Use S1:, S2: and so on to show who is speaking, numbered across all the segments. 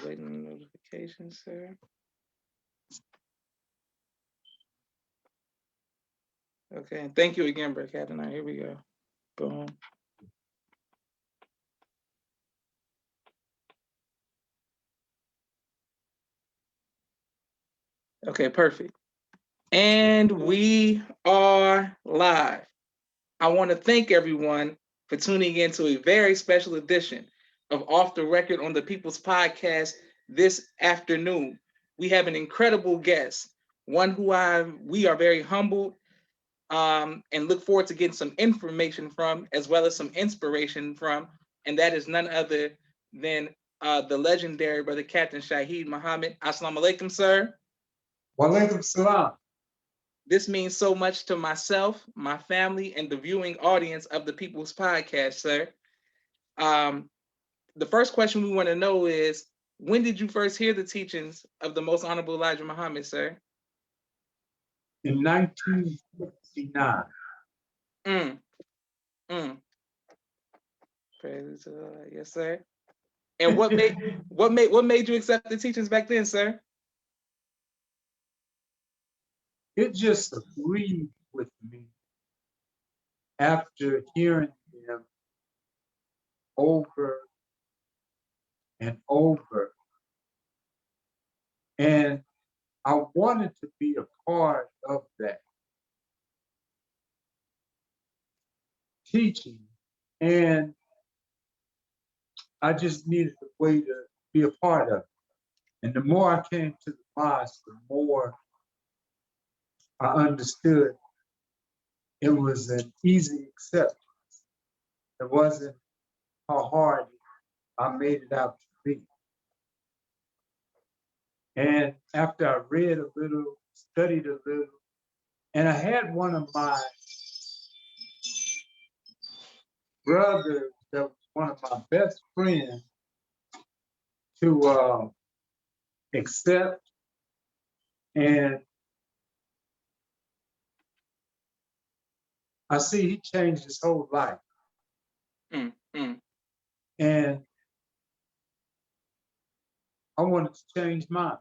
S1: waiting on notification, sir. Okay, and thank you again, Brett Adonai. Here we go. Boom. Okay, perfect. And we are live. I want to thank everyone for tuning in to a very special edition of Off the Record on the People's Podcast this afternoon. We have an incredible guest, one who we are very humbled and look forward to getting some information from, as well as some inspiration from, and that is none other than the legendary brother Captain Shaheed Muhammad. Assalamu alaikum, sir.
S2: Wa alaikum salam.
S1: This means so much to myself, my family, and the viewing audience of the People's Podcast, sir. The first question we want to know is, when did you first hear the teachings of the Most Honorable Elijah Muhammad, sir?
S2: In 1969.
S1: Praise the Lord. Yes, sir. And what made you accept the teachings back then, sir?
S2: It just agreed with me after hearing them over and over. And I wanted to be a part of that teaching. And I just needed a way to be a part of it. And the more I came to the mosque, the more I understood it was an easy acceptance. It wasn't how hard I made it out to be. And after I read a little, studied a little, and I had one of my brothers that was one of my best friends to accept, and I see he changed his whole life. And I wanted to change mine.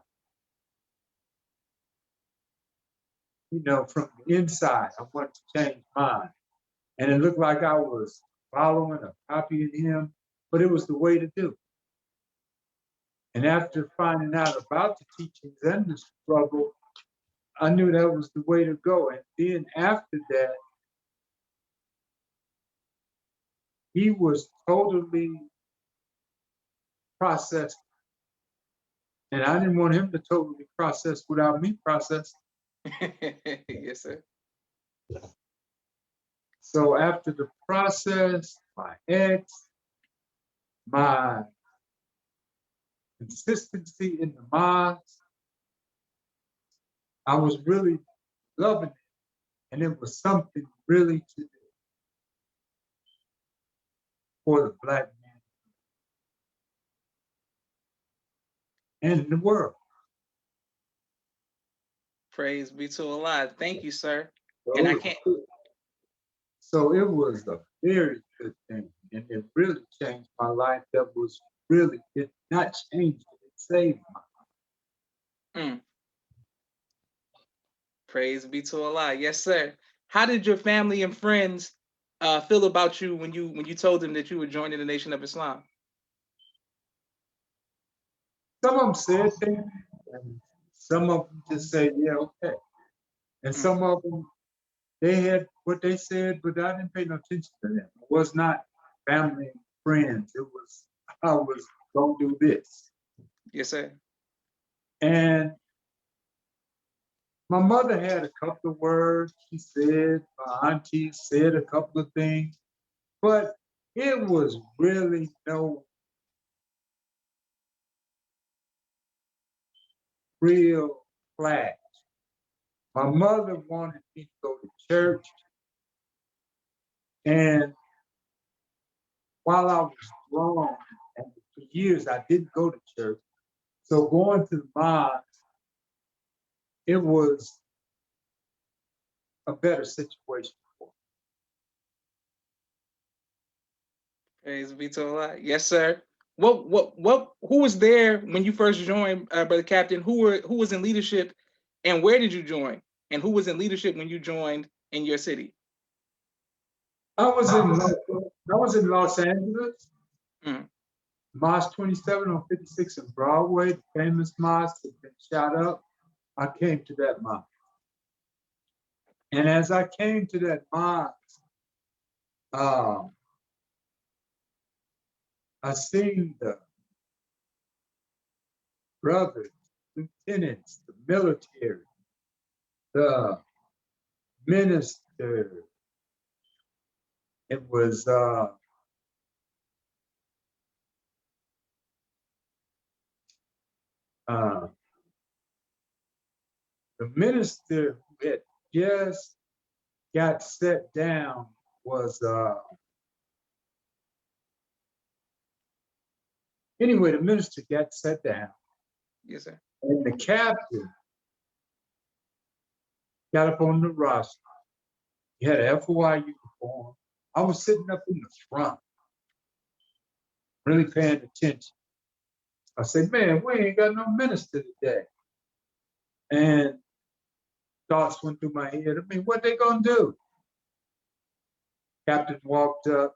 S2: You know, from the inside, I wanted to change mine. And it looked like I was following or copying him, but it was the way to do. And after finding out about the teachings and the struggle, I knew that was the way to go. And then after that, he was totally processed. And I didn't want him to totally process without me processing.
S1: Yes, sir.
S2: So after the process, my ex, my consistency in the mosque, I was really loving it. And it was something really to do for the Black man and the world.
S1: Praise be to Allah. Thank you, sir.
S2: So
S1: And I can't.
S2: So it was a very good thing. And it really changed my life. That was really, it not changed it, it saved my life.
S1: Praise be to Allah. Yes, sir. How did your family and friends feel about you when you told them that you were joining the Nation of Islam?
S2: Some of them said things, and some of them just said, yeah, okay. And some of them, they had what they said, but I didn't pay no attention to them. It was not family and friends. It was, I was going to do this.
S1: Yes, sir.
S2: And my mother had a couple of words. She said, my auntie said a couple of things, but it was really no real clash. My mother wanted me to go to church, and while I was grown, and for years I didn't go to church, so going to the mosque, it was a better situation for me.
S1: Praise be to Allah. Yes, sir. Who was there when you first joined, Brother Captain? Who was in leadership, and where did you join? And who was in leadership when you joined in your city?
S2: I was in Los Angeles,
S1: Mm.
S2: Mosque 27 on 56 and Broadway, the famous mosque that been shot up. I came to that mosque. And as I came to that mosque, I seen the brothers, lieutenants, the military, the minister. It was the minister who had just got set down was anyway, the minister got set down.
S1: Yes, sir.
S2: And the captain got up on the roster. He had an FOI uniform. I was sitting up in the front, really paying attention. I said, man, we ain't got no minister today. And thoughts went through my head. I mean, what they gonna do? Captain walked up.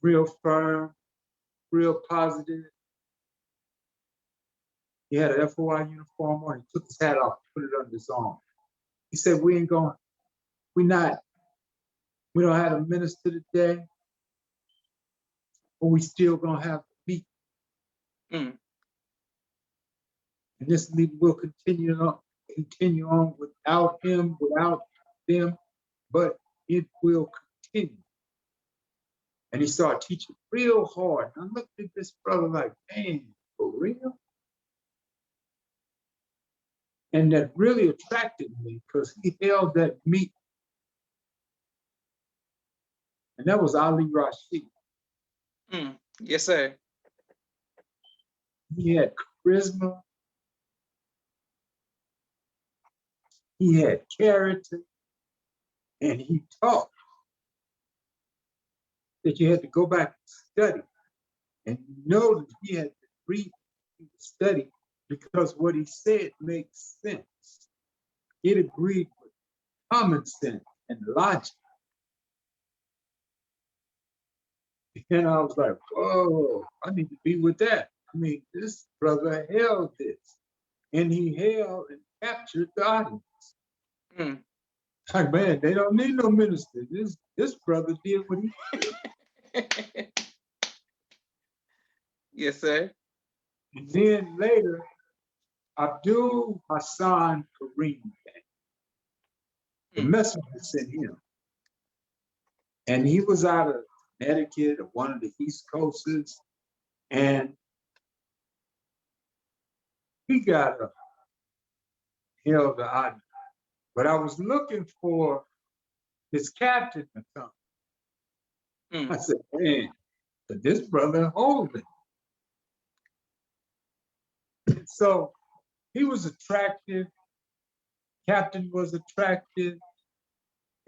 S2: Real firm, real positive. He had an FOI uniform on. He took his hat off, put it under his arm. He said, we don't have a minister today, but we still gonna have a meeting.
S1: Mm.
S2: And this meeting will continue on without him, without them, but it will continue. And he started teaching real hard. And I looked at this brother like, man, for real? And that really attracted me because he held that meeting. And that was Ali Rashid.
S1: Mm. Yes, sir.
S2: He had charisma. He had character. And he taught that you had to go back and study. And you know that he had to read and study because what he said makes sense. It agreed with common sense and logic. And I was like, whoa, I need to be with that. I mean, this brother held this. And he held and captured the audience.
S1: Mm.
S2: Like, man, they don't need no minister. This brother did what he did.
S1: Yes, sir.
S2: And then later, Abdul Hassan Kareem came. The messenger sent him. And he was out of Connecticut or one of the East Coasts. And he got up, held the audience. But I was looking for his captain to come. I said, man, but this brother holding. So he was attractive. Captain was attractive.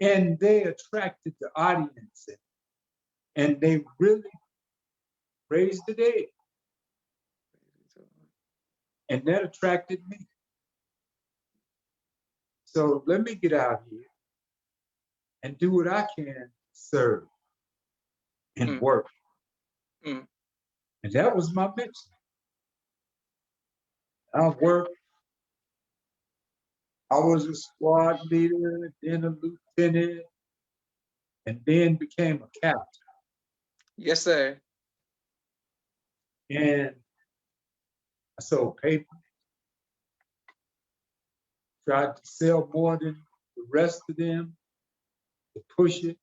S2: And they attracted the audience. And they really raised the dead. And that attracted me. So let me get out here and do what I can to serve and work. And that was my mission. I worked. I was a squad leader, then a lieutenant, and then became a captain.
S1: Yes, sir.
S2: And I sold paper, tried to sell more than the rest of them, to push it,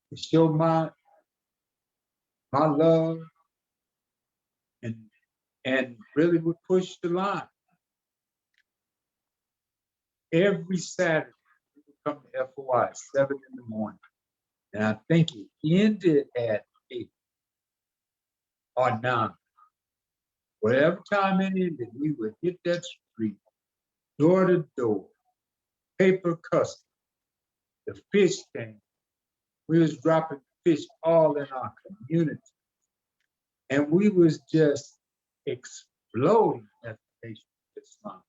S2: to show my love, and really would push the line. Every Saturday, we would come to FOI at 7 in the morning. And I think it ended at 8 or 9. Whatever time it ended, we would hit that street, door to door, paper custom, the fish tank, We was dropping fish all in our community. And we was just exploding as a nation of Islam.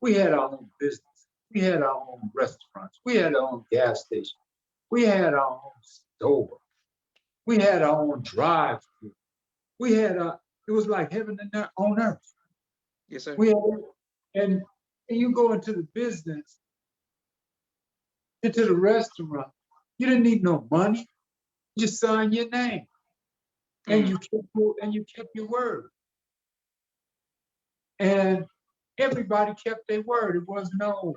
S2: We had our own business. We had our own restaurants. We had our own gas station. We had our own store. We had our own drive-through. We had it was like heaven on earth.
S1: Yes, sir.
S2: We had, and you go into the business, into the restaurant, you didn't need no money. You just signed your name, and
S1: Mm.
S2: you kept your word. And everybody kept their word. It was no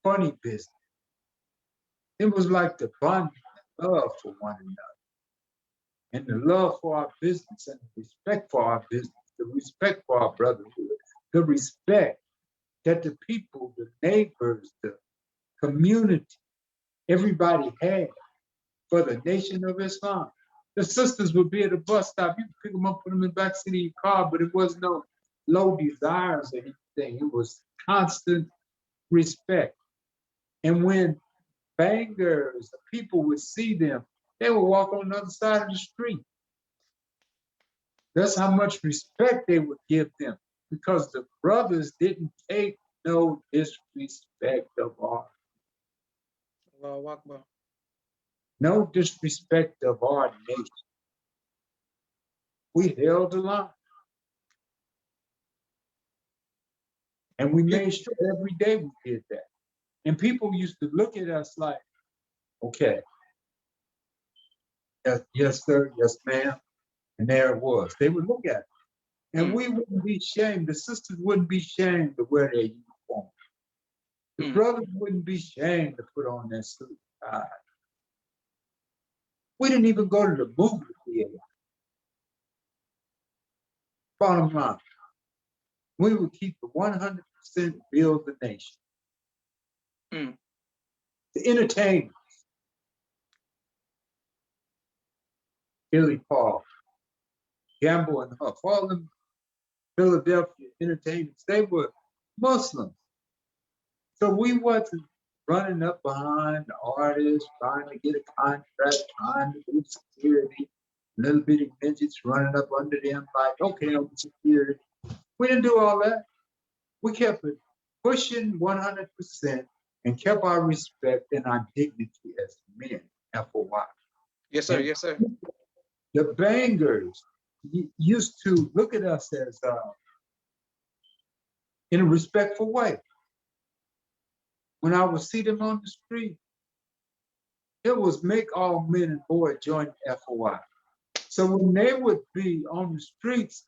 S2: funny business. It was like the bonding and love for one another, and the love for our business, and the respect for our business, the respect for our brotherhood, the respect that the people, the neighbors, the community, everybody had for the Nation of Islam. The sisters would be at the bus stop. You could pick them up, put them in the backseat of your car, but it was no low desires or anything. It was constant respect. And when bangers, people would see them, they would walk on the other side of the street. That's how much respect they would give them, because the brothers didn't take no disrespect of our,
S1: Allahu Akbar.
S2: no disrespect of our nation. We held the line. And we
S1: You,
S2: made sure every day we did that. And people used to look at us like, okay, yes, sir, yes, ma'am. And there it was. They would look at it. And
S1: mm,
S2: we wouldn't be shamed. The sisters wouldn't be shamed to wear their uniform. The
S1: mm.
S2: brothers wouldn't be shamed to put on their suit. We didn't even go to the movie theater. Bottom line, we would keep the 100% build the nation.
S1: Mm.
S2: The entertainers, Billy Paul, Gamble and Huff, all them Philadelphia entertainers, they were Muslims. So we wasn't running up behind the artists, trying to get a contract, trying to do security, little bitty midgets running up under them like, okay, I'm security. We didn't do all that. We kept it pushing 100% and kept our respect and our dignity as men, FOY.
S1: Yes, sir.
S2: And
S1: Yes, sir.
S2: the bangers used to look at us as in a respectful way. When I would see them on the street, it was make all men and boys join FOI. So when they would be on the streets,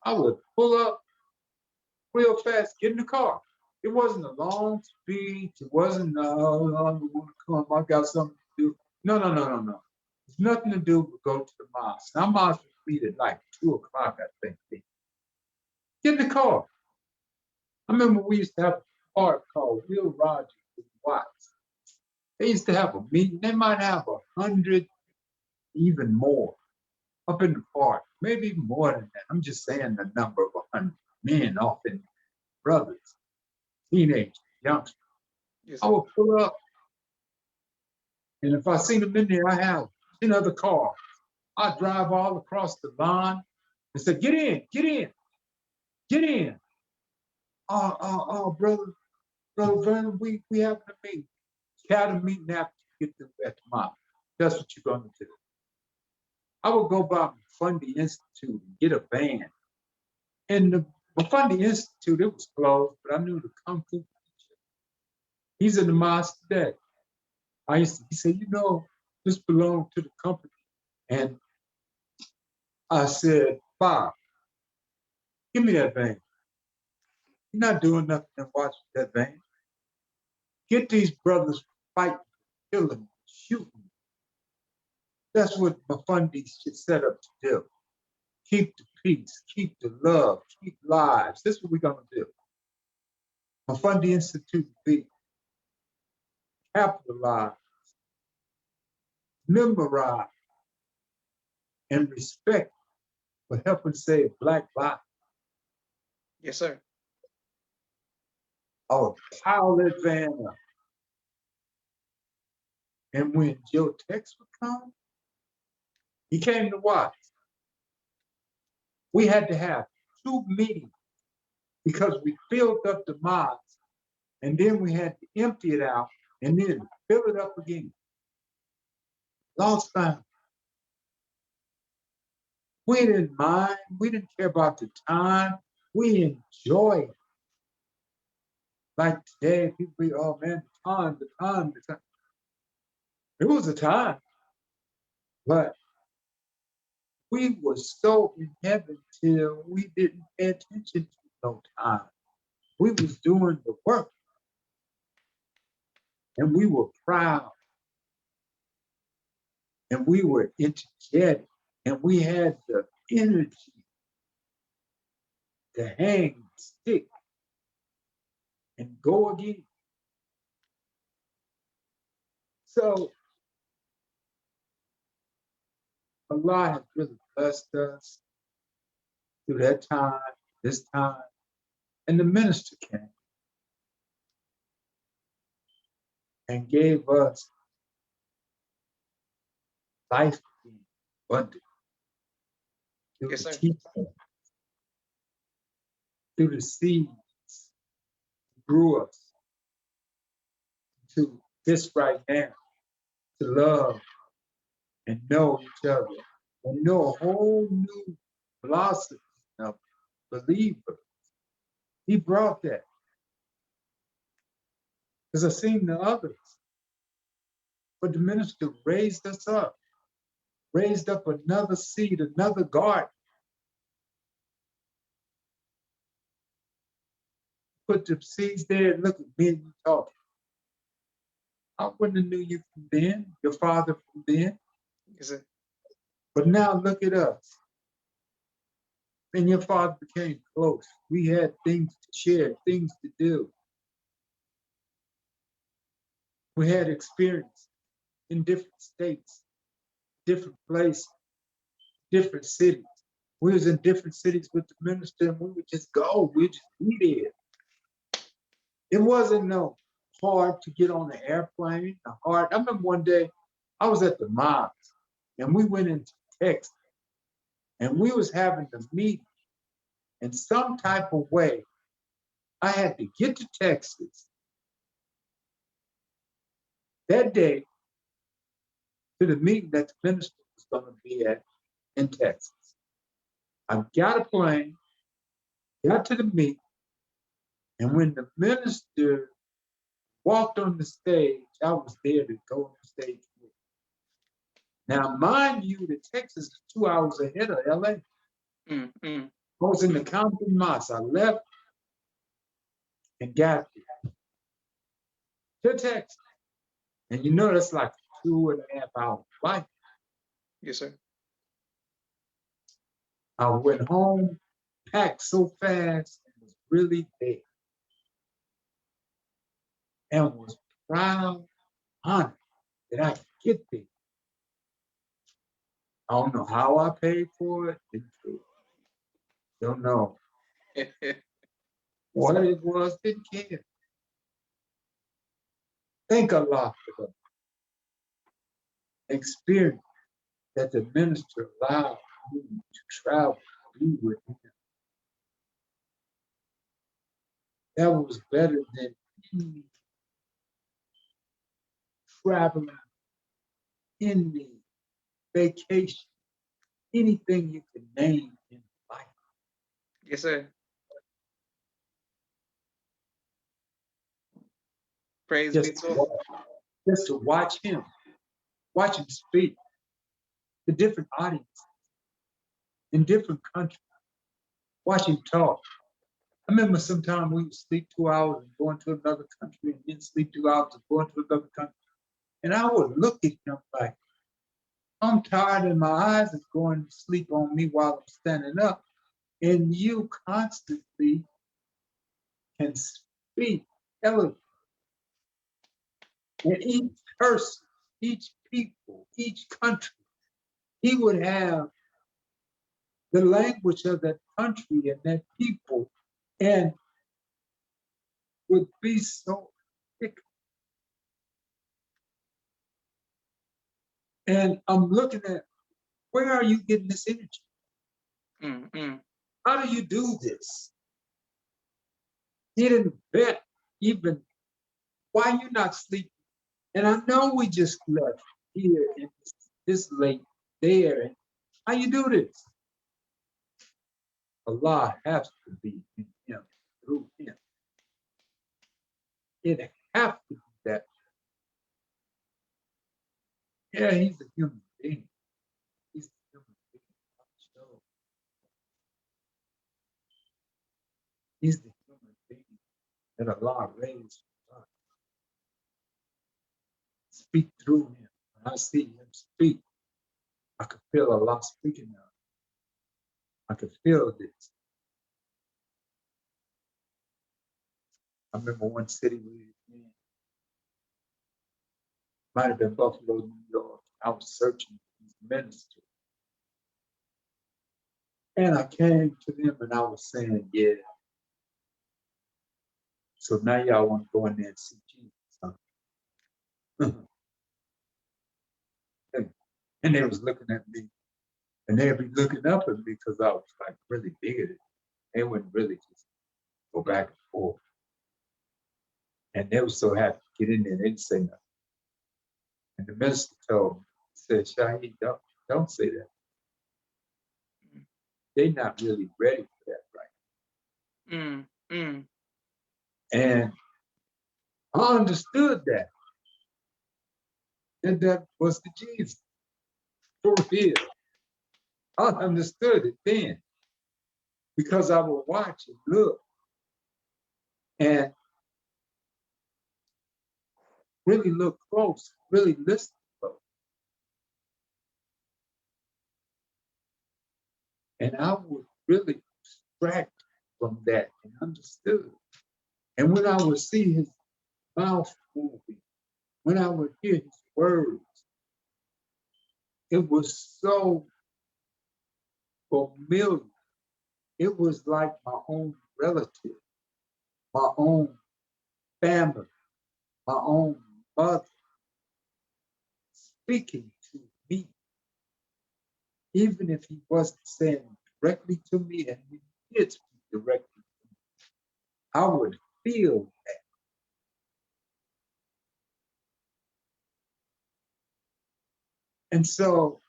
S2: I would pull up real fast, get in the car. It wasn't a long speech. It wasn't, oh, I want to come, I got something to do. No, no, no, no, no. There's nothing to do but go to the mosque. Our mosque would meet at like 2 o'clock, I think. Get in the car. I remember we used to have a park called Will Rogers and Watts. They used to have a meeting. They might have 100, even more, up in the park. Maybe even more than that. I'm just saying the number of 100 men, often brothers, teenagers, youngsters.
S1: Yes,
S2: I
S1: sir.
S2: would pull up, and if I see them in there, I have 10 other cars. I drive all across the line and say, get in, get in, get in. Brother Vernon, we have to meet. Had a meeting after you get to at the mosque. That's what you're going to do. I would go by Fundy Institute and get a van. And the Fundy Institute, it was closed, but I knew the Kung Fu teacher. He's in the mosque today. He said, this belonged to the company. And I said, Bob, give me that van. You're not doing nothing to watch that van. Get these brothers fighting, killing, shooting. That's what Mafundi should set up to do. Keep the peace, keep the love, keep lives. This is what we're going to do. Mafundi Institute be capitalized, memorized, and respect for helping save Black lives.
S1: Yes, sir.
S2: I would pile that van up. And when Joe Tex would come, he came to watch. We had to have 2 meetings because we filled up the mosque and then we had to empty it out and then fill it up again. Lost time. We didn't mind. We didn't care about the time. We enjoyed it. Like today, people be, oh man, the time. It was a time, but we were so in heaven till we didn't pay attention to no time. We was doing the work and we were proud and we were energetic and we had the energy to hang, stick, and go again. So Allah has really blessed us through that time, this time, and the minister came and gave us life again, abundant through
S1: Yes,
S2: the
S1: sir.
S2: teaching, through the seeds, grew us to this right now, to love and know each other, and know a whole new philosophy of believer. He brought that because I've seen the others. But the minister raised us up, raised up another seed, another garden, put the seeds there and look at me and you talking. I wouldn't have knew you from then, your father from then.
S1: Yes, sir.
S2: But now look at us. And your father became close. We had things to share, things to do. We had experience in different states, different places, different cities. We was in different cities with the minister and we would just go, we'd just be there. It wasn't no hard to get on the airplane, hard. I remember one day I was at the mosque and we went into Texas and we was having the meeting in some type of way. I had to get to Texas that day to the meeting that the minister was going to be at in Texas. I got a plane, got to the meeting, and when the minister walked on the stage, I was there to go on the stage with him. Now, mind you, that Texas is 2 hours ahead of LA.
S1: Mm.
S2: I was in the Compton Mosque. I left and got there to Texas. And you know that's like a 2.5 hour flight.
S1: Yes, sir.
S2: I went home, packed so fast, and was really there. And was proud, honored that I could get there. I don't know how I paid for it. Don't know what it was, didn't care. Thank Allah for the experience that the minister allowed me to travel, be with him. That was better than any traveling, any vacation, anything you can name in life.
S1: Yes, sir. Praise be
S2: Just
S1: to
S2: to
S1: him.
S2: watch, just to watch him speak to different audiences in different countries, watch him talk. I remember sometime we would sleep 2 hours and go into another country and then sleep 2 hours and go into another country. And I would look at him like, I'm tired and my eyes are going to sleep on me while I'm standing up. And you constantly can speak eloquently. And each person, each people, each country, he would have the language of that country and that people and would be so thick. And I'm looking at, where are you getting this energy?
S1: Mm.
S2: How do you do this? He didn't vet even why you not sleeping. And I know we just left here and this late there. And how you do this? Allah has to be in him, through him. It has to be that. Yeah, he's a human being. He's a human being. Sure. He's the human being that Allah raised from us. Speak through him. When I see him speak, I can feel Allah speaking now. I can feel this. I remember one city we were in, might have been Buffalo, New York. I was searching for these ministers. And I came to them and I was saying, yeah. So now y'all want to go in there and see Jesus. Huh? And they was looking at me. And they'd be looking up at me because I was like really bigger than them. They wouldn't really just go back and forth. And they were so happy to get in there, they didn't say nothing. And the minister told me, he said, Shaheed, don't say that. They're not really ready for that right
S1: Mm.
S2: And I understood that. And that was the Jesus. For real. I understood it then. Because I would watch and look and really look close, really listen close. And I would really extract from that and understood. And when I would see his mouth moving, when I would hear his words, it was so familiar. It was like my own relative, my own family, my own mother speaking to me. Even if he wasn't saying directly to me, and he did speak directly to me, I would feel that. And so,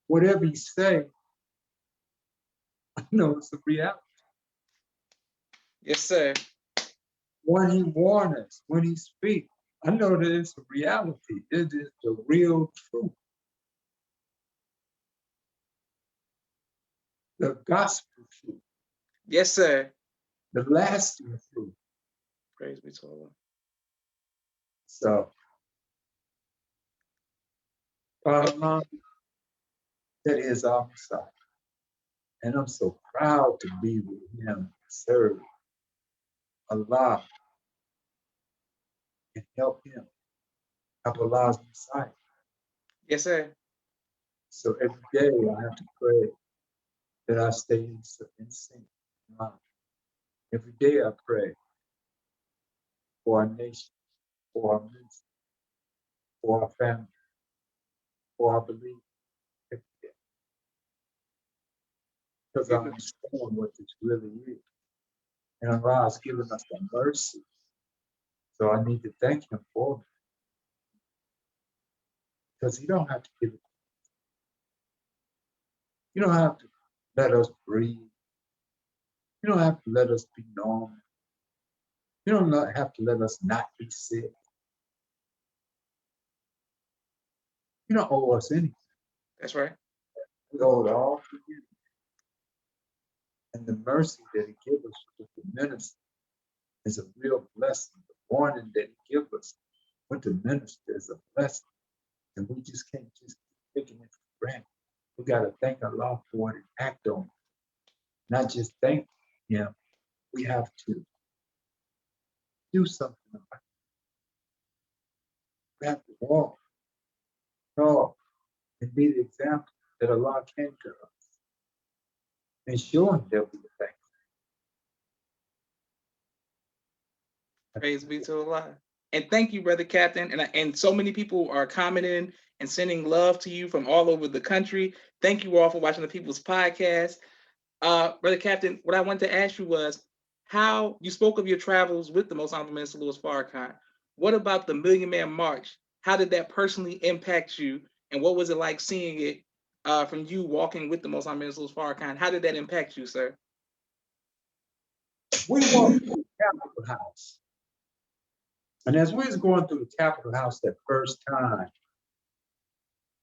S2: whatever he say, I know it's a reality.
S1: Yes, sir.
S2: When he warns us, when he speaks, I know that it's a reality. It is the real truth. The gospel truth,
S1: Yes, sir.
S2: the lasting truth.
S1: Praise be to Allah.
S2: So, Farrakhan, that is our Messiah. And I'm so proud to be with him, serve Allah, and help him, help Allah's Messiah.
S1: Yes, sir.
S2: So every day I have to pray that I stay in sync. Every day I pray for our nation, for our ministry, for our family, for our belief, every day. Because I understand what this really is. And Allah has given us the mercy. So I need to thank him for it. Because he don't have to give it. You don't have to let us breathe. You don't have to let us be normal. You don't have to let us not be sick. You don't owe us anything.
S1: That's right.
S2: We owe it all to you. And the mercy that he gives us with the minister is a real blessing. The warning that he gives us with the minister is a blessing. And we just can't just keep taking it for granted. We got to thank Allah for it and act on it. Not just thank him. We have to do something about it. We have to walk, talk, and be the example that Allah can to us. And show him that we are thankful.
S1: Praise be to Allah. And thank you, brother Captain. And so many people are commenting and sending love to you from all over the country. Thank you all for watching the People's Podcast. Brother Captain, what I wanted to ask you was how you spoke of your travels with the Most Honorable Minister Louis Farrakhan. What about the Million Man March? How did that personally impact you? And what was it like seeing it from you walking with the Most Honorable Minister Louis Farrakhan? How did that impact you, sir?
S2: We walked through the Capitol House. And as we was going through the Capitol House that first time,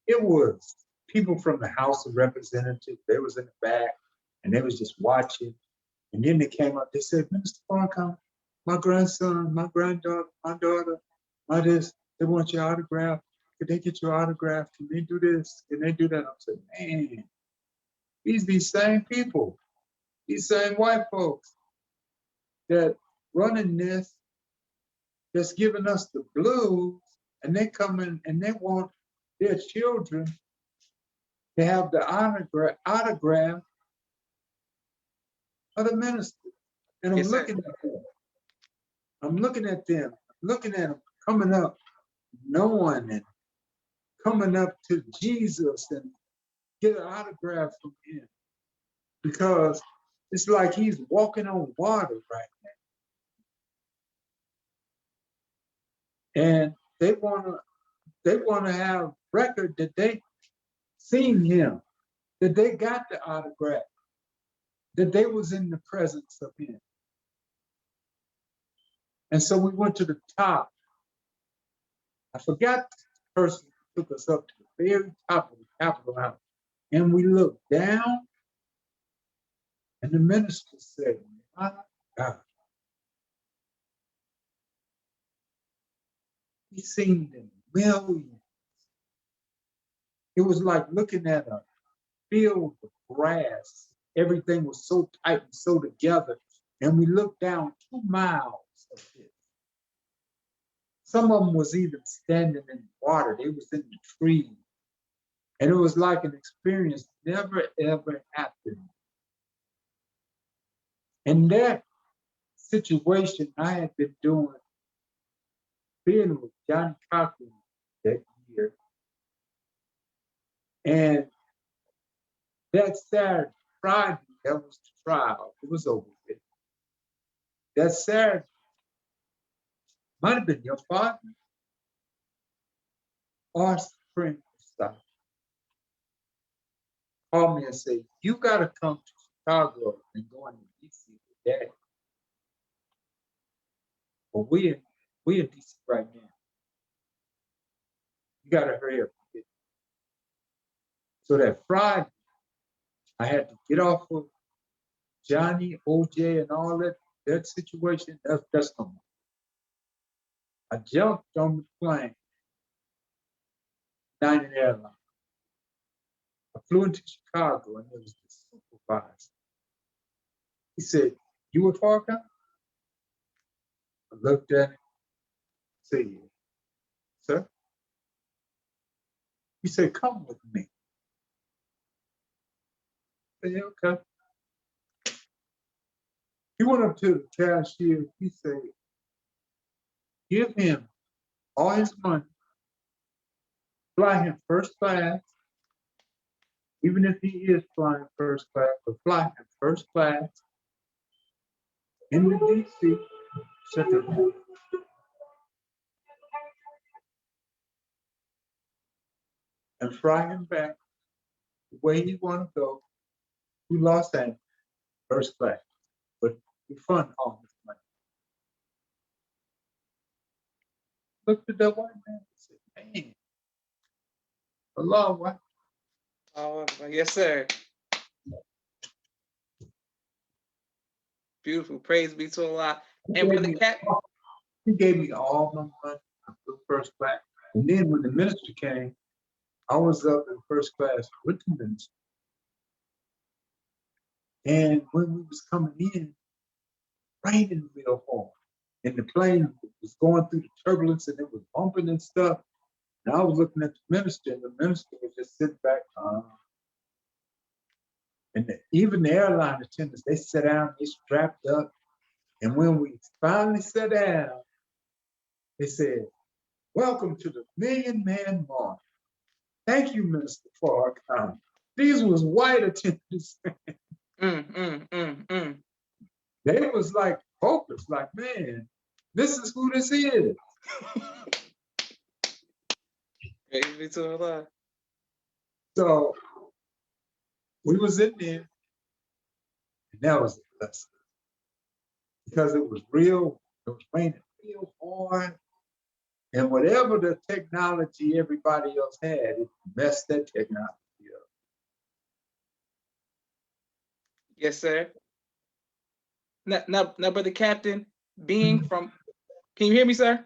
S2: it was people from the House of Representatives. They was in the back and they was just watching. And then they came up, they said, Minister Farrakhan, my grandson, my granddaughter, my daughter, my this, they want your autograph. Could they get your autograph? Can they do this? Can they do that? I said, man, these same people, these same white folks that running this, that's giving us the blues, and they come in and they want their children to have the autograph of the minister. And I'm
S1: Yes, sir.
S2: looking at them. I'm looking at them. I'm looking at them coming up, knowing and coming up to Jesus and get an autograph from him. Because it's like he's walking on water right now. And they wanna have record that they seen him, that they got the autograph, that they was in the presence of him. And so we went to the top. I forgot the person who took us up to the very top of the Capitol House. And we looked down, and the minister said, my God. He seen them millions. It was like looking at a field of grass. Everything was so tight and so together. And we looked down 2 miles of it. Some of them was even standing in the water. They was in the trees. And it was like an experience never, ever happened. In that situation, I had been being with Johnny Cochran that year. And that Saturday, Friday, that was the trial. It was over with. That Saturday, might have been your father or Supreme Court called me and said, you got to come to Chicago and go into D.C. with Dad. But we in D.C. right now. You got to hurry up. So that Friday, I had to get off of Johnny, OJ, and all that situation. That's no more. I jumped on the plane, United Airlines. I flew into Chicago, and there was the supervisor. He said, you with Farrakhan? I looked at him, said, sir? He said, come with me. I said, yeah, okay. He went up to the cashier. He said, give him all his money, fly him first class, even if he is flying first class, but fly him first class into D.C., shut the door, and fly him back the way he want to go to Los Angeles, first class, but refund all his money. Looked at that white man and said, man, Allah, what?
S1: Oh, yes, sir. Beautiful. Praise be to Allah. And brother Cap.
S2: He gave me all my money. I flew first class. And then when the minister came, I was up in first class with the minister. And when we was coming in, raining real hard. And the plane was going through the turbulence and it was bumping and stuff. And I was looking at the minister, and the minister was just sitting back. And even the airline attendants, they sat down, they strapped up. And when we finally sat down, They said, "Welcome to the Million Man March. Thank you, Minister Farrakhan." These was white attendants. They was like focused, like, man, this is who this is. So we was in there, and that was a blessing because it was real. It was raining real hard, and whatever the technology everybody else had, it messed that technology up.
S1: Yes, sir. Now, brother Captain, being from, can you hear me, sir?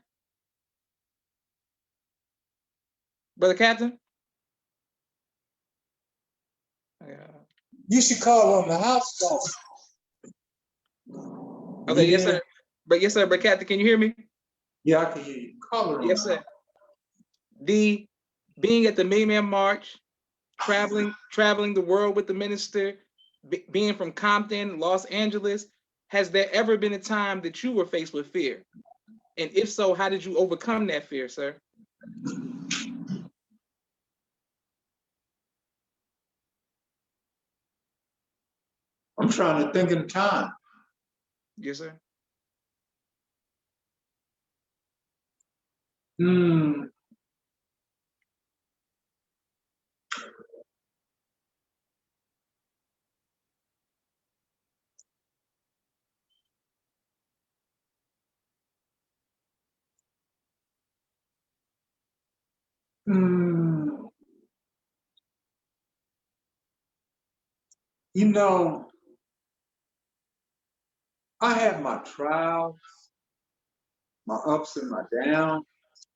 S1: Brother Captain?
S2: You should call on the house phone.
S1: Okay, yes, sir. But yes, sir, brother Captain, can you hear me?
S2: Yeah, I can hear you. Call her on.
S1: Yes, sir. Being at the Million Man March, traveling the world with the minister, being from Compton, Los Angeles, has there ever been a time that you were faced with fear? And if so, how did you overcome that fear, sir?
S2: I'm trying to think of the time.
S1: Yes, sir.
S2: You know, I had my trials, my ups and my downs,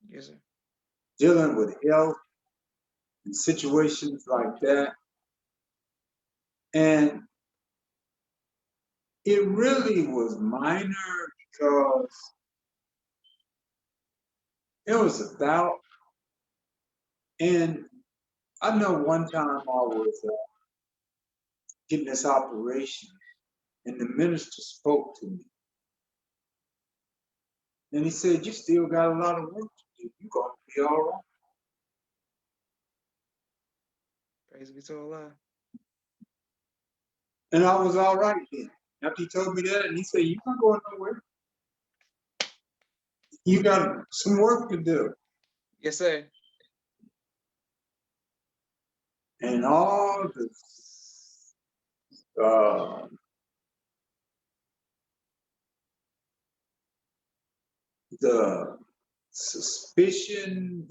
S1: Yes, sir.
S2: dealing with health and situations like that. And it really was minor because it was about, and I know one time I was getting this operation and the minister spoke to me. And he said, "You still got a lot of work to do. You're going to be all right."
S1: Praise be to Allah.
S2: And I was all right then. After he told me that, and he said, "You're not going nowhere. You got some work to do."
S1: Yes, sir.
S2: And all uh, the suspicion,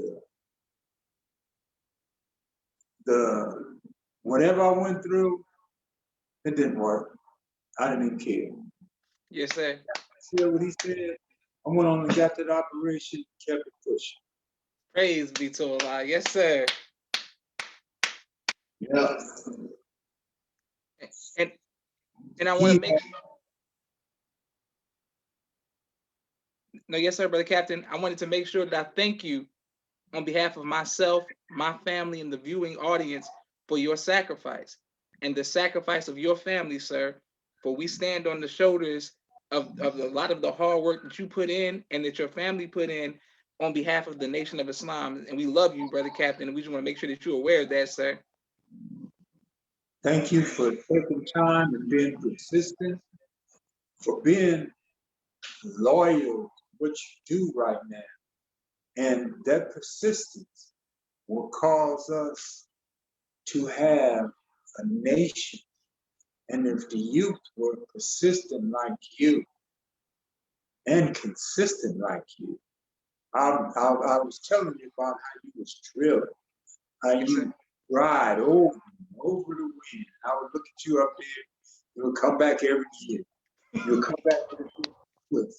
S2: the whatever I went through, it didn't work. I didn't even care.
S1: Yes, sir.
S2: See what he said? I went on and got that operation, kept it pushing.
S1: Praise be to Allah. Yes, sir.
S2: Yeah.
S1: And I want to make no, yes, sir, brother Captain. I wanted to make sure that I thank you on behalf of myself, my family, and the viewing audience for your sacrifice and the sacrifice of your family, sir. For we stand on the shoulders of a lot of the hard work that you put in and that your family put in on behalf of the Nation of Islam. And we love you, brother Captain, and we just want to make sure that you're aware of that, sir.
S2: Thank you for taking time and being consistent, for being loyal to what you do right now. And that persistence will cause us to have a nation. And if the youth were persistent like you and consistent like you, I was telling you about how you was drilling, how
S1: Yes,
S2: you ride over and over the wind. I would look at you up there. You'll come back every year. You'll come back with.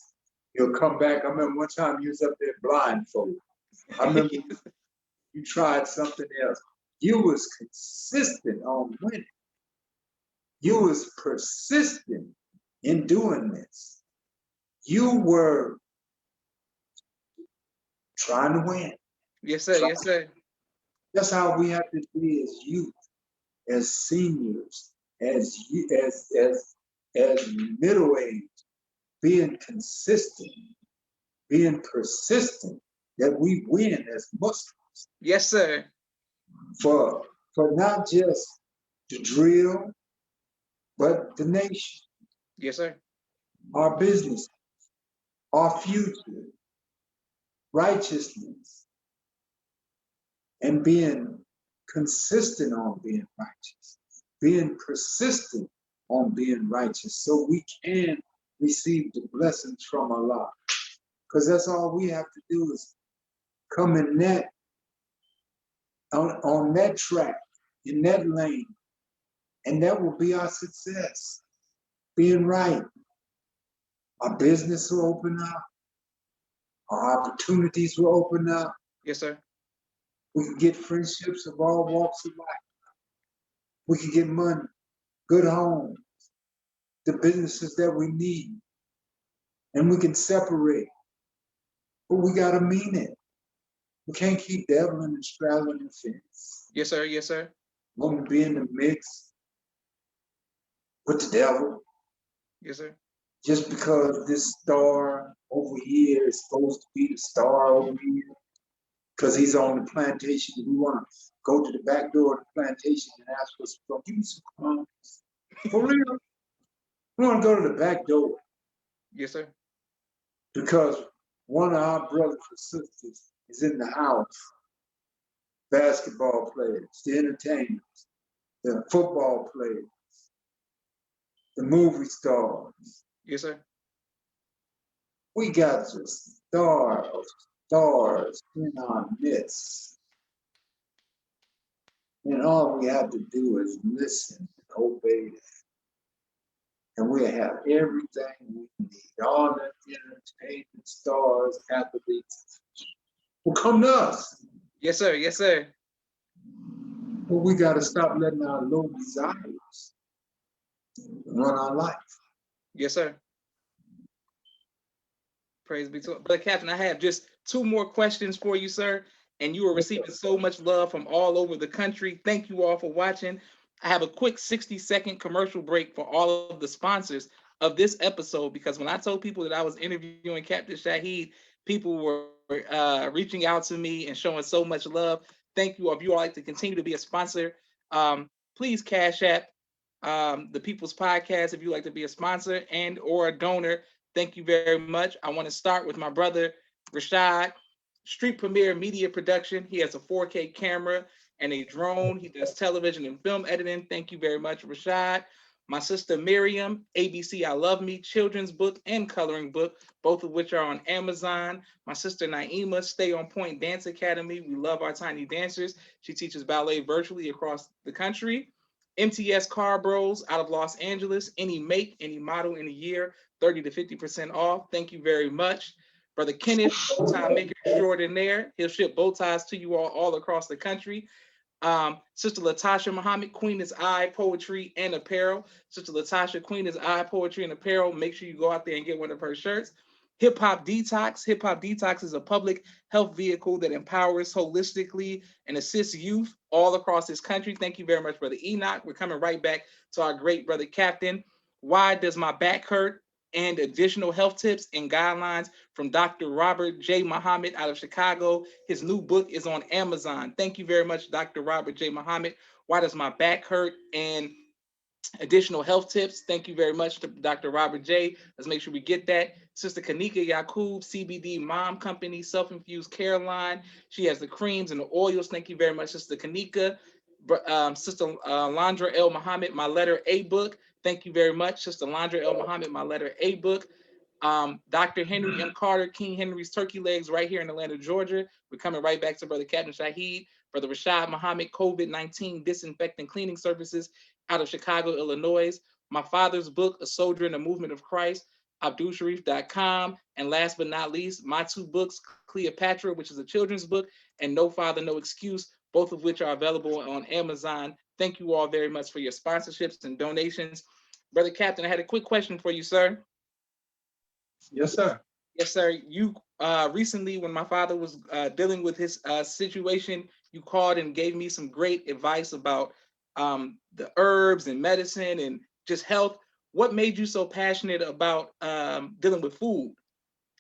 S2: You'll come back. I remember one time you was up there blindfolded. I remember you tried something else. You was consistent on winning. You was persistent in doing this. You were trying to win.
S1: yes, sir. Yes, sir.
S2: That's how we have to be as youth, as seniors, as middle age, being consistent, being persistent that we win as Muslims
S1: Yes, sir.
S2: for not just the drill, but the nation,
S1: Yes, sir.
S2: our business, our future, righteousness, and being consistent on being righteous, being persistent on being righteous, so we can receive the blessings from Allah. Because that's all we have to do is come in that on that track, in that lane, and that will be our success. Being right, our business will open up, our opportunities will open up.
S1: Yes, sir.
S2: We can get friendships of all walks of life. We can get money, good homes, the businesses that we need, and we can separate. But we gotta mean it. We can't keep dabbling and straddling the fence.
S1: Yes, sir. Yes, sir.
S2: Want to be in the mix with the devil
S1: Yes, sir.
S2: just because this star over here is supposed to be the star over here because he's on the plantation. We want to go to the back door of the plantation and ask for some, give me some crumbs. For real, we want to go to the back door
S1: Yes, sir.
S2: because one of our brothers or sisters is in the house. Basketball players, the entertainers, the football players, the movie stars.
S1: Yes, sir.
S2: We got the stars in our midst. And all we have to do is listen and obey them. And we'll have everything we need. All the entertainment stars, athletes will come to us.
S1: Yes, sir. Yes, sir.
S2: But we got to stop letting our low desires run our life.
S1: Yes, sir. Praise be to Brother Captain. I have just two more questions for you, sir. And you are receiving so much love from all over the country. Thank you all for watching. I have a quick 60-second commercial break for all of the sponsors of this episode because when I told people that I was interviewing Captain Shaheed, people were reaching out to me and showing so much love. Thank you all. If you all like to continue to be a sponsor, please cash app the People's Podcast if you like to be a sponsor and or a donor. Thank you very much. I want to start with my brother Rashad, Street Premiere Media Production. He has a 4K camera and a drone. He does television and film editing. Thank you very much, Rashad. My sister Miriam, ABC I Love Me, children's book and coloring book, both of which are on Amazon. My sister Naima, Stay on Point Dance Academy. We love our tiny dancers. She teaches ballet virtually across the country. MTS Car Bros out of Los Angeles. Any make, any model, any year, 30 to 50% off. Thank you very much. Brother Kenneth, bow tie maker extraordinaire. He'll ship bow ties to you all across the country. Sister Latasha Muhammad, Queen is I, Poetry and Apparel. Sister Latasha, Queen is I, Poetry and Apparel. Make sure you go out there and get one of her shirts. Hip Hop Detox. Hip Hop Detox is a public health vehicle that empowers holistically and assists youth all across this country. Thank you very much, Brother Enoch. We're coming right back to our great brother Captain. Why does my back hurt? And additional health tips and guidelines from Dr. Robert J. Muhammad out of Chicago. His new book is on Amazon. Thank you very much, Dr. Robert J. Muhammad. Why does my back hurt? And additional health tips. Thank you very much to Dr. Robert J. Let's make sure we get that. Sister Kanika Yakub, CBD Mom Company, Self-Infused Care Line. She has the creams and the oils. Thank you very much, Sister Kanika. Sister Landra El Muhammad, My Letter A Book. Thank you very much, Sister Landra El Muhammad, My Letter A Book. Dr. Henry M. Carter, King Henry's Turkey Legs, right here in Atlanta, Georgia. We're coming right back to Brother Captain Shaheed. Brother Rashad Muhammad, COVID-19 Disinfecting Cleaning Services out of Chicago, Illinois. My father's book, A Soldier in the Movement of Christ, AbdulSharif.com. And last but not least, my two books, Cleopatra, which is a children's book, and No Father, No Excuse, both of which are available on Amazon. Thank you all very much for your sponsorships and donations. Brother Captain, I had a quick question for you, sir.
S2: Yes, sir.
S1: Yes, sir. You recently, when my father was dealing with his situation, you called and gave me some great advice about the herbs and medicine and just health. What made you so passionate about dealing with food?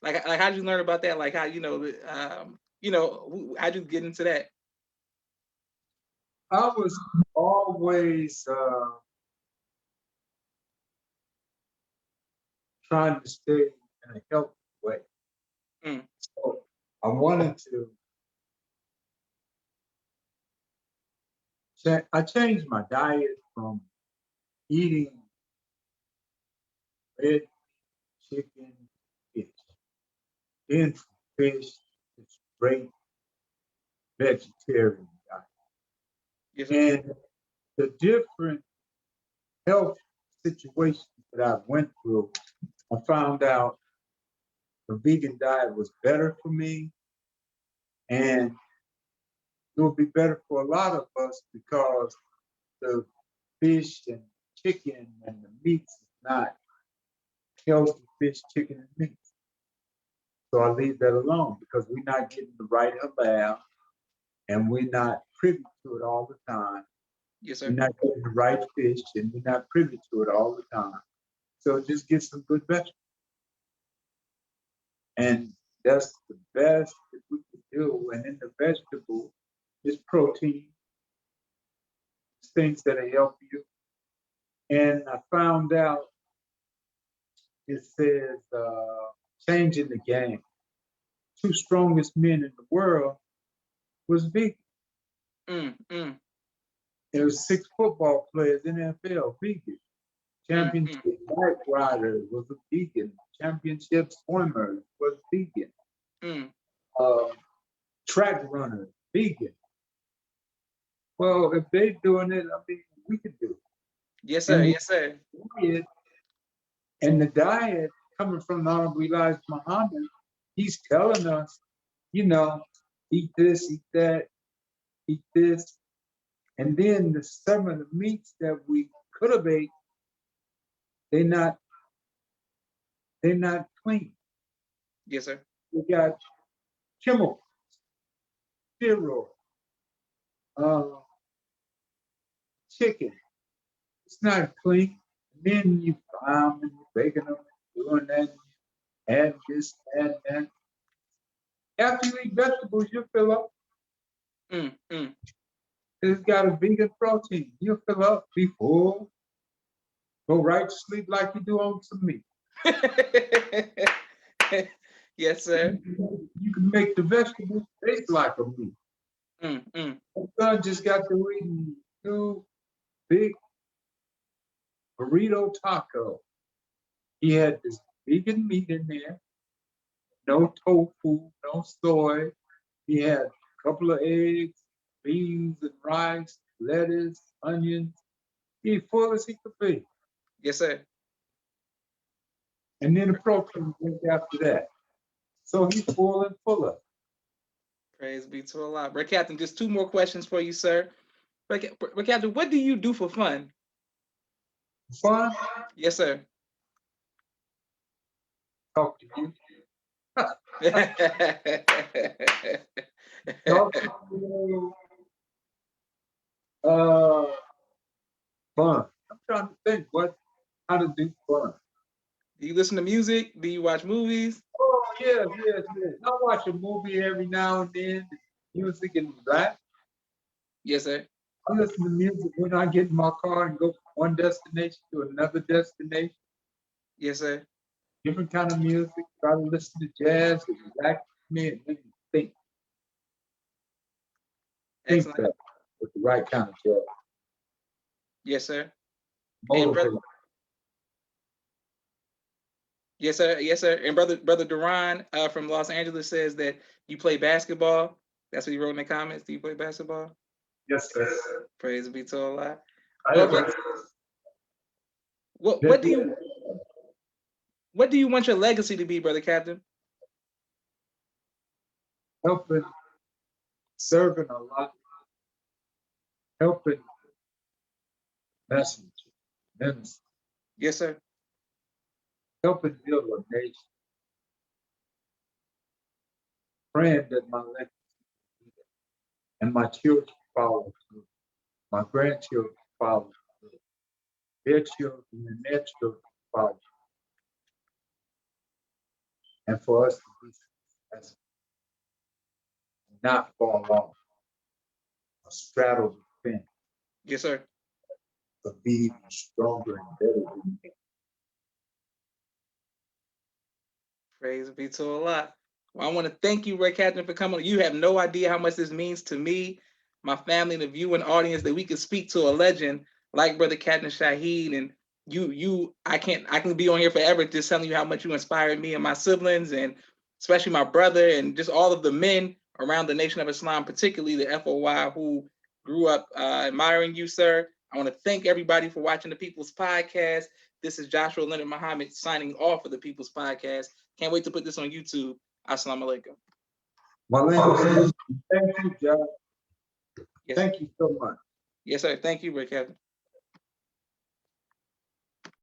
S1: Like how did you learn about that? Like how how'd you get into that?
S2: I was always trying to stay in a healthy way.
S1: Mm,
S2: So I wanted to. I changed my diet from eating red chicken, fish, then from fish to straight vegetarian diet.
S1: yes, sir.
S2: And the different health situations that I went through, I found out the vegan diet was better for me, and it would be better for a lot of us because the fish and chicken and the meats is not healthy fish, chicken, and meat. So I leave that alone because we're not getting the right halal and we're not privy to it all the time.
S1: Yes,
S2: We're
S1: sir.
S2: not getting the right fish and we're not privy to it all the time. So just get some good vegetables. And that's the best that we can do. And in the vegetable is protein, things that help you. And I found out it says changing the game. Two strongest men in the world was vegan.
S1: Mm, mm,
S2: There was 6 football players in the NFL vegan.
S1: mm, mm,
S2: Championship bike rider was a vegan. Championship swimmer was vegan.
S1: mm.
S2: Uh, track runner, vegan. Well, if they're doing it, I mean, we can do
S1: Yes,
S2: it.
S1: sir.
S2: And
S1: Yes, sir.
S2: the diet coming from the Honorable Elijah Muhammad, he's telling us, you know, eat this, eat that, eat this. And then some of the meats that we could have ate, they're not they're not clean.
S1: Yes, sir.
S2: We got chemicals, steroids, uh, chicken. It's not clean. And then you fry them and you're baking them, doing that, add this, add that. After you eat vegetables, you fill up.
S1: Mm, mm.
S2: It's got a vegan protein. You fill up, be full, go right to sleep like you do on some meat.
S1: Yes, sir.
S2: You can make the vegetables taste like a meat.
S1: Mm, mm.
S2: My son just got to eating 2 big burrito tacos. He had this vegan meat in there, no tofu, no soy. He had a couple of eggs, beans and rice, lettuce, onions. He full as he could be.
S1: Yes, sir.
S2: And then the protein went after that. So he's full and full of.
S1: Praise be to Allah. Brother Captain, just 2 more questions for you, sir. Brother Captain, what do you do for fun?
S2: Fun,
S1: Yes, sir.
S2: talk to you.
S1: Yes,
S2: Talk to you. Uh, fun. I'm trying to think how to do fun.
S1: do you listen to music? Do you watch movies?
S2: Oh, yes, yes, yes. I watch a movie every now and then. Music and relax.
S1: Yes, sir.
S2: I listen to music when I get in my car and go from one destination to another destination.
S1: Yes, sir.
S2: Different kind of music. Try to listen to jazz to relax me and make me think
S1: Excellent.
S2: better with the right kind of jazz.
S1: Yes, sir. And brother,
S2: Motivate.
S1: yes, sir. Yes, sir. And brother Duran from Los Angeles says that you play basketball. That's what he wrote in the comments. Do you play basketball?
S2: Yes, sir.
S1: Praise be to Allah.
S2: I
S1: Well,
S2: have a
S1: what
S2: that
S1: what do you what do you want your legacy to be, brother Captain?
S2: helping, serving a lot, helping messenger, minister,
S1: Yes, sir.
S2: helping build a nation, praying that my legacy and my children follow through, my grandchildren follow through, their children and their children follow. and for us to be successful, not fall off or straddle the fence,
S1: Yes, sir.
S2: but be even stronger and better than
S1: Praise be to Allah. Well, I want to thank you, Ray Captain, for coming. You have no idea how much this means to me, my family, and the viewing audience that we can speak to a legend like Brother Captain Shaheed. And I can be on here forever just telling you how much you inspired me and my siblings, and especially my brother, and just all of the men around the Nation of Islam, particularly the FOY, who grew up admiring you, sir. I want to thank everybody for watching the People's Podcast. This is Joshua Leonard Muhammad signing off for the People's Podcast. Can't wait to put this on YouTube. Assalamu alaikum.
S2: Thank you, Josh.
S1: Yes.
S2: Thank you so much.
S1: Yes, sir. Thank you, Rick Captain.